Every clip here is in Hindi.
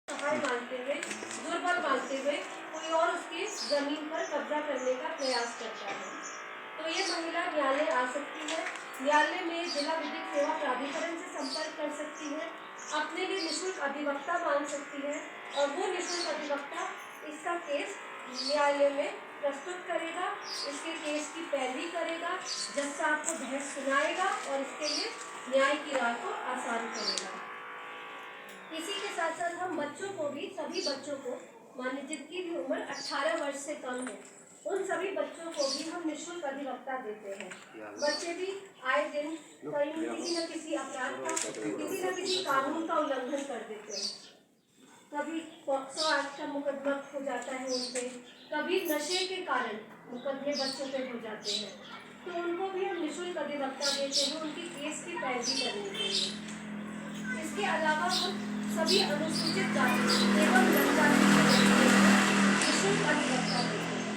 सहाय मानते हुए, दुर्बल मानते हुए कोई और उसकी जमीन पर कब्जा करने का प्रयास करता है, तो ये महिला न्यायालय आ सकती है। न्यायालय में जिला विधिक सेवा प्राधिकरण से संपर्क कर सकती है, अपने लिए निःशुल्क अधिवक्ता मांग सकती है और वो निःशुल्क अधिवक्ता इसका केस न्यायालय में प्रस्तुत करेगा, इसके केस की पैरवी करेगा, जज साहब को बहस सुनाएगा और इसके लिए न्याय की राह को आसान करेगा। इसी के साथ साथ हम बच्चों को भी, सभी बच्चों को, मान लीजिए जिनकी भी उम्र 18 वर्ष से कम है, उन सभी बच्चों को भी हम निःशुल्क अधिवक्ता देते हैं। बच्चे भी आए दिन कहीं किसी न किसी अपराध का, किसी न किसी कानून का उल्लंघन कर देते हैं। कभी पॉक्सो एक्ट का मुकदमा हो जाता है उन पे, कभी नशे के कारण मुकदमे बच्चों पे हो जाते हैं, तो उनको भी हम निःशुल्क अधिवक्ता देते हैं उनकी केस की पैरवी करने के लिए। इसके अलावा हम सभी अनुसूचित जाति एवं जनजाति निःशुल्क अधिवक्ता देते हैं।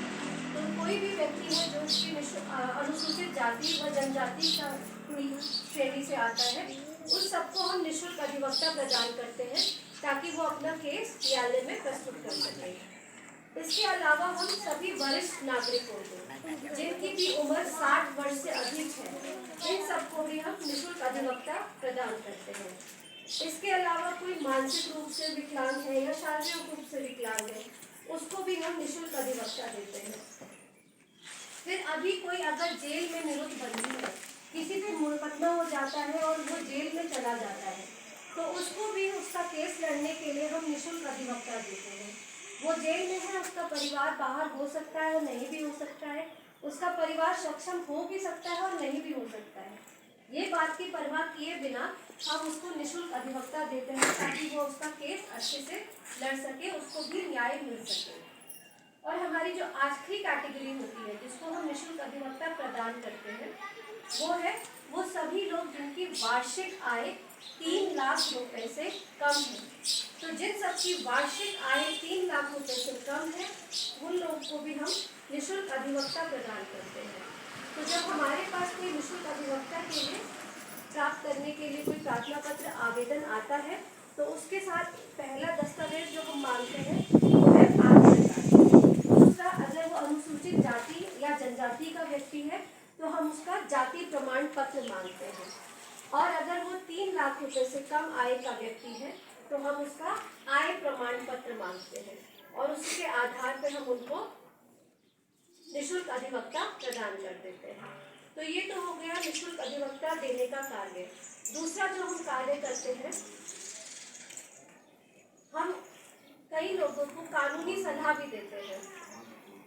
तो कोई भी व्यक्ति है जो उसकी अनुसूचित जाति व जनजाति का श्रेणी से आता है, उस सबको हम निःशुल्क अधिवक्ता प्रदान करते हैं ताकि वो अपना केस न्यायालय में प्रस्तुत कर सके। इसके अलावा हम सभी वरिष्ठ नागरिकों को, जिनकी भी उम्र 60 वर्ष से अधिक है, इन सबको भी हम निःशुल्क अधिवक्ता प्रदान करते हैं। इसके अलावा कोई मानसिक रूप से विकलांग है या शारीरिक रूप से विकलांग है, उसको भी हम निःशुल्क अधिवक्ता देते हैं। फिर अभी कोई अगर जेल में निरुद्ध बंदी है, किसी पे मुकदमा हो जाता है और वो जेल में चला जाता है, तो उसको भी उसका केस लड़ने के लिए हम निःशुल्क अधिवक्ता देते हैं। वो जेल में है, उसका परिवार बाहर हो सकता है और नहीं भी हो सकता है, उसका परिवार सक्षम हो भी सकता है और नहीं भी हो सकता है। ये बात की परवाह किए बिना हम उसको निःशुल्क अधिवक्ता देते हैं ताकि वो उसका केस अच्छे से लड़ सके, उसको भी न्याय मिल सके। और हमारी जो आखिरी कैटेगरी होती है जिसको हम निःशुल्क अधिवक्ता प्रदान करते हैं, वो सभी लोग जिनकी वार्षिक आय 3 लाख रुपए से कम है। तो जिन सबकी वार्षिक आय 3 लाख रुपए से कम है, उन लोगों को भी हम निःशुल्क अधिवक्ता प्रदान करते हैं। तो जब हमारे पास कोई निःशुल्क अधिवक्ता के लिए प्राप्त करने के लिए कोई प्रार्थना पत्र आवेदन आता है, तो उसके साथ पहला दस्तावेज जो हम मांगते हैं वो है आधार कार्ड। दूसरा, अगर वो अनुसूचित जाति या जनजाति का व्यक्ति है तो हम उसका जाति प्रमाण पत्र मांगते हैं। और अगर वो 3 लाख रुपए से कम आय का व्यक्ति है तो हम उसका आय प्रमाण पत्र मांगते हैं और उसके आधार पर हम उनको निःशुल्क अधिवक्ता प्रदान कर देते हैं। तो ये तो हो गया निःशुल्क अधिवक्ता देने का कार्य। दूसरा जो हम कार्य करते हैं, हम कई लोगों को कानूनी सलाह भी देते हैं।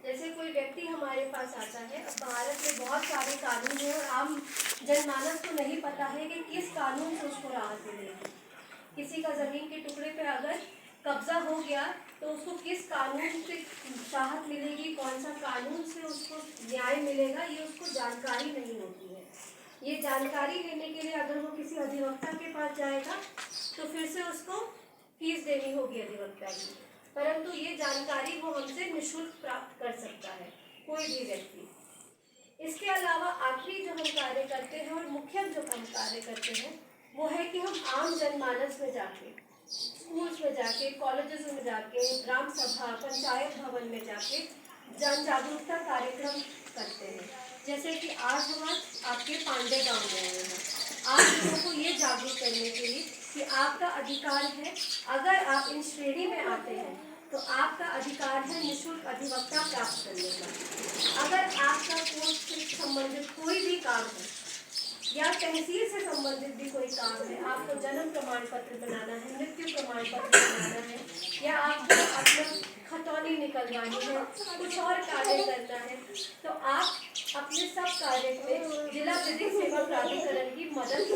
जैसे कोई व्यक्ति हमारे पास आता है, अब भारत में बहुत सारे कानून हैं और आम जनमानस को नहीं पता है कि किस कानून से उसको राहत मिलेगी। किसी का जमीन के टुकड़े पे अगर कब्जा हो गया तो उसको किस कानून से राहत मिलेगी, कौन सा कानून से उसको न्याय मिलेगा, ये उसको जानकारी नहीं होती है। ये जानकारी लेने के लिए अगर वो किसी अधिवक्ता के पास जाएगा तो फिर से उसको फीस देनी होगी अधिवक्ता की, परंतु ये जानकारी वो हमसे निःशुल्क प्राप्त कर सकता है कोई भी व्यक्ति। इसके अलावा आखिरी जो हम कार्य करते हैं और मुख्य जो हम कार्य करते हैं वो है कि हम आम जनमानस में जाके, स्कूल्स में जाके, कॉलेजेस में जाके, ग्राम सभा, पंचायत भवन में जाके जन जागरूकता कार्यक्रम करते हैं। जैसे कि आज हम आपके पांडे गांव में आए हैं, आप लोगों को ये जागरूक करने के लिए कि आपका अधिकार है, अगर आप इन श्रेणी में आते हैं तो आपका अधिकार है निःशुल्क अधिवक्ता प्राप्त करने का। अगर आपका कोर्ट से संबंधित कोई भी काम है या तहसील से संबंधित भी कोई काम है, आपको जन्म प्रमाण पत्र बनाना है, मृत्यु प्रमाण पत्र बनाना है, या आपको अपना खतौनी निकलवानी है, कुछ और कार्य करना है, तो आप अपने सब कार्य में जिला विधिक सेवा प्राधिकरण की मदद